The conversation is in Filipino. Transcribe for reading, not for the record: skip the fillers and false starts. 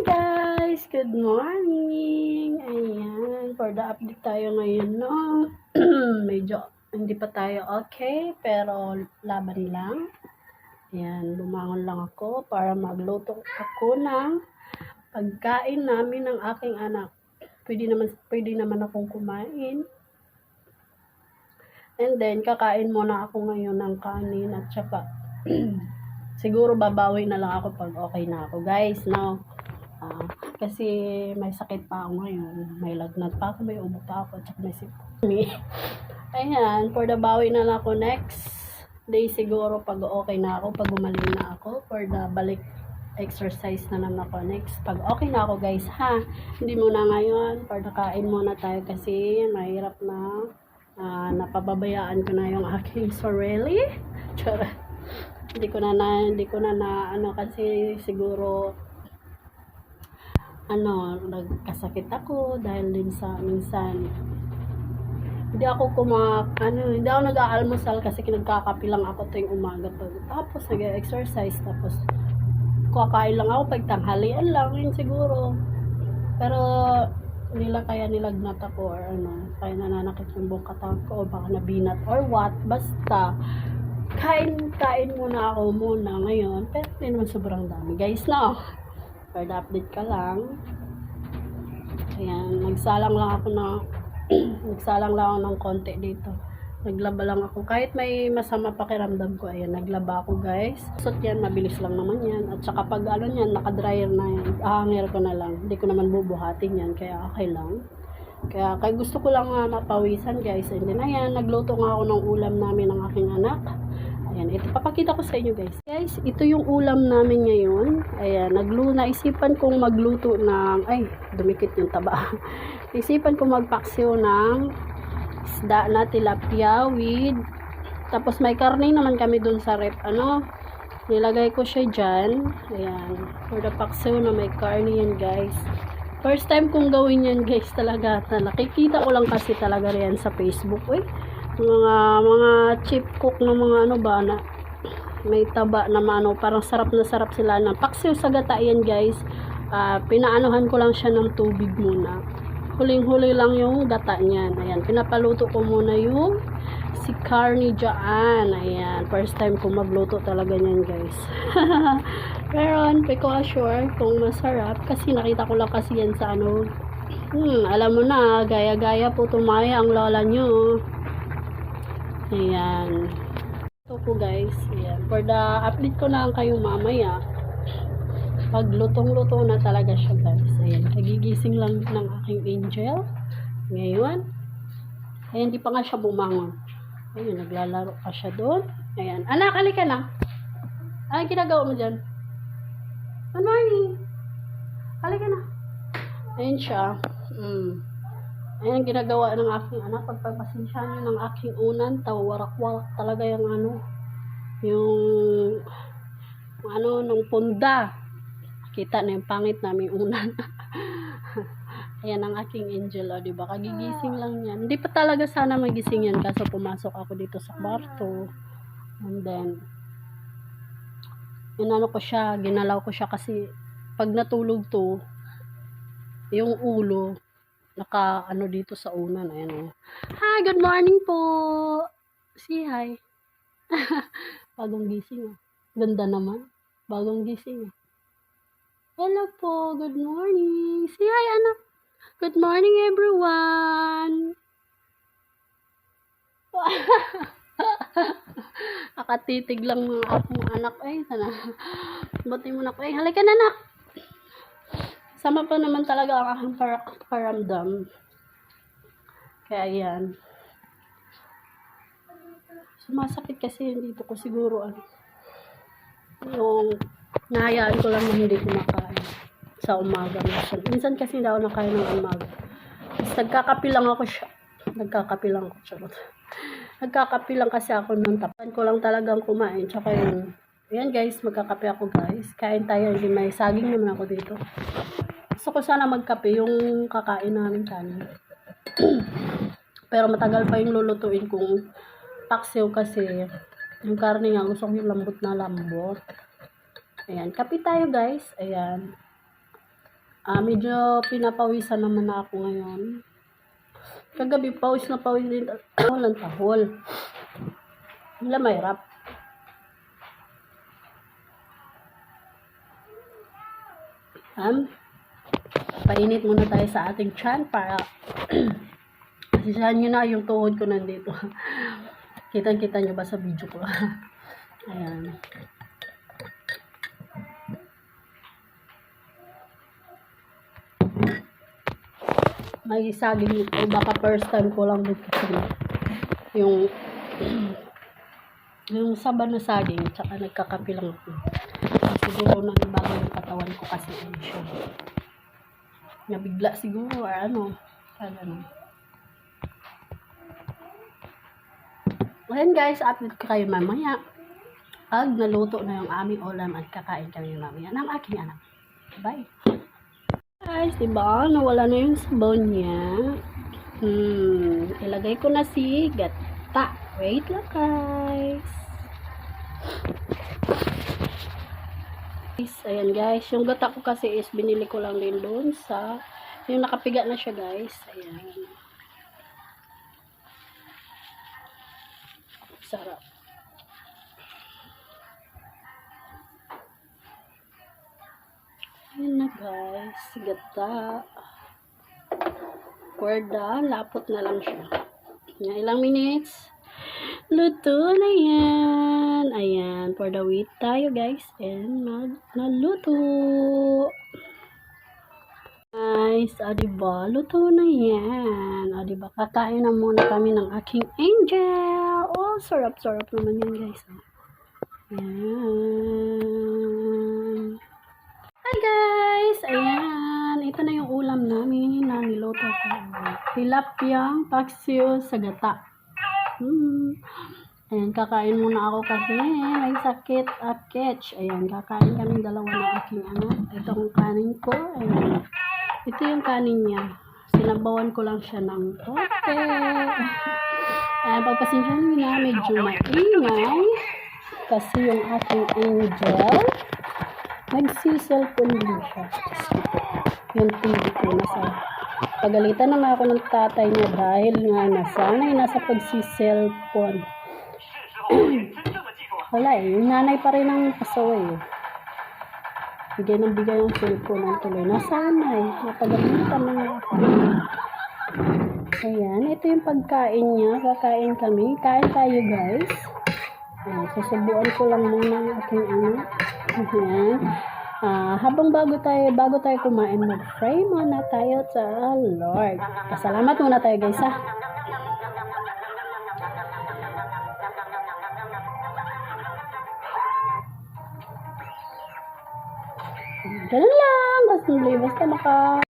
Guys, good morning. Ayan, for the update tayo ngayon, no? Medyo hindi pa tayo okay, pero laban lang. Ayan, bumangon lang ako para magluto ako ng pagkain namin ng aking anak. Pwede naman akong kumain. And then, kakain muna ako ngayon ng kanin at saka siguro babawi na lang ako pag okay na ako, guys, no? Kasi may sakit pa ako ngayon. May lagnat pa ako, may ubo pa ako, at saka may sipon. Ayan, for the bawi na lang ako next day siguro pag okay na ako, pag gumaling na ako, for the balik exercise na naman ako next. Pag okay na ako, guys, ha? Hindi muna ngayon, for nakain muna tayo kasi mahirap na napababayaan ko na yung aking sarili. Hindi ko na kasi siguro nagkasakit ako dahil din sa minsan hindi ako nag-aalmusal kasi nagkakape lang ako tuwing umaga tapos nag-exercise tapos kakain lang ako pag tanghalian lang yun siguro, pero kaya nilagnat ako or kaya nananakit yung buong katawan ko o baka nabinat or what, basta kain muna ako ngayon, pero hindi naman sobrang dami, guys, no? For the update ka lang. Ayan, nagsalang lang ako ng konti dito. Naglaba lang ako. Kahit may masama pakiramdam ko, ayan, naglaba ako, guys. Sot yan, mabilis lang naman yan. At saka pag naka-dryer na yan, ahangir ko na lang. Hindi ko naman bubuhatin yan, kaya okay lang. Kaya gusto ko lang mapawisan, guys. And then, ayan, nagluto nga ako ng ulam namin ng aking anak. Ayan, ito, papakita ko sa inyo, guys. Guys, ito yung ulam namin ngayon. Ayan, naisipan kong magluto ng, dumikit yung taba. Isipan kong magpaksiw ng isda na tilapia with, tapos may karne naman kami dun sa rep, nilagay ko siya dyan. Ayan, for the paksiw na may karne yan, guys. First time kong gawin yan, guys, talaga. Nakikita ko lang kasi talaga yan sa Facebook, mga cheap cook na mga na may taba na parang sarap na sarap sila na paksiw sa gata yan, guys. Pinaanuhan ko lang siya ng tubig muna, huling-huli lang yung gata niyan. Ayan, pinapaluto ko muna yung si karne dyan. Ayan, first time ko magluto talaga niyan, guys. Pero hindi ko sure kung masarap kasi nakita ko lang kasi yan sa alam mo na, gaya-gaya po tumaya ang lola nyo. Ayan. Ito po, guys. Ayan. For the update ko na lang kayo mamaya. Pag lutong-luto na talaga siya, guys. Ayan. Kagigising lang ng aking angel. Ngayon. Ayan, di pa nga siya bumangon. Ayan, naglalaro pa siya doon. Ayan. Anak, halika na. Ano ginagawa mo dyan? Good morning. Halika na. Ayan siya. Ayan, ginagawa ng aking anak. Pagpapasensya niyo ng aking unan, tawarak-warak talaga yung ng punda. Kita na yung pangit namin unan. Ayan ang aking angel, diba? Kagigising lang yan. Hindi pa talaga sana magising yan kaso pumasok ako dito sa kwarto. And then, ginalaw ko siya kasi pag natulog to, yung ulo, dito sa unan. Ayan. Hi, good morning po. Say hi. Bagong gising. Ganda naman. Bagong gising. Hello po. Good morning. Say hi, anak. Good morning, everyone. Nakatitig lang ng akong anak. Sana. Buti mo na ko. Halika na, anak. Sama pa naman talaga ang aking paramdam. Kaya yan. Sumasakit kasi dito ko siguro yung nahayaan ko lang na hindi kumakain sa umaga. Minsan kasi hindi ako nakain ng umaga. Tapos nagkakape lang kasi ako nung tapan ko lang talagang kumain. Tsaka ayan, guys, magkakape ako, guys. Kain tayo. Hindi, may saging naman ako dito. Gusto ko sana magkape yung kakain namin kanin. Pero matagal pa yung lulutuin kong paksiw kasi yung karne nga gusto ko yung lambot na lambot. Ayan, kape tayo, guys. Ayan. Medyo pinapawisan naman na ako ngayon. Kagabi, pawis na pawis din. Walang tahol. Wala mahirap. Painit muna tayo sa ating tiyan para asisahan nyo na yung tuhod ko nandito. Kitang-kita nyo ba sa video ko? Ayan. May saging ito. Baka first time ko lang dito yung saban na saging. Tsaka nagkakapi lang ako. Siguro nagbago yung katawan ko kasi siya. Nabigla siguro or ano. Ano. Ayan guys, update ko kayo mamaya. Pag naluto na yung aming ulam at kakain kami mamaya ng aking anak. Bye! Guys, diba? Nawala na yung sabaw niya. Ilagay ko na si gata. Wait lang guys. Ayan guys, yung gata ko kasi is binili ko lang din doon sa yung nakapiga na siya guys. Ayan. Sarap. Ayan na guys, gata. Korda, lapot na lang siya. Ilang minutes? Luto na yan. Ayan, for the wait tayo guys. And naluto. Guys, diba? Luto na yan. Diba? Kakain na muna kami ng aking angel. Oh, sarap-sarap naman yan guys. Ayan. Hi guys! Ayan. Ito na yung ulam namin na niluto ko. Tilapiyang paksiw sa gata. Ayan, kakain muna ako kasi may sakit at catch. Ayan, kakain kami dalawa ng aking anak. Ito ang kanin ko. Ayan. Ito yung kanin niya. Sinabawan ko lang siya ng tote. Ayan, pagpasensya nyo na, medyo maingay. Kasi yung aking angel, nagsiselfon din siya. Yung TV ko nasa. Pagalitan na nga ako ng tatay niya dahil nga nasanay nasa pagsiselfon. Wala yung nanay pa rin ang pasaway. Bigay ng bigay yung cellphone ng tuloy. Nasanay. Napagalitan na nga ako. Ayan, ito yung pagkain niya. Kakain kami. Kain tayo guys. Ayan, susubuan ko lang muna ang aking anak. Ayan. Habang bago tayo kumain, mag-pray muna tayo sa Lord. Pasalamat muna tayo guys ha. Ganun lang. Basta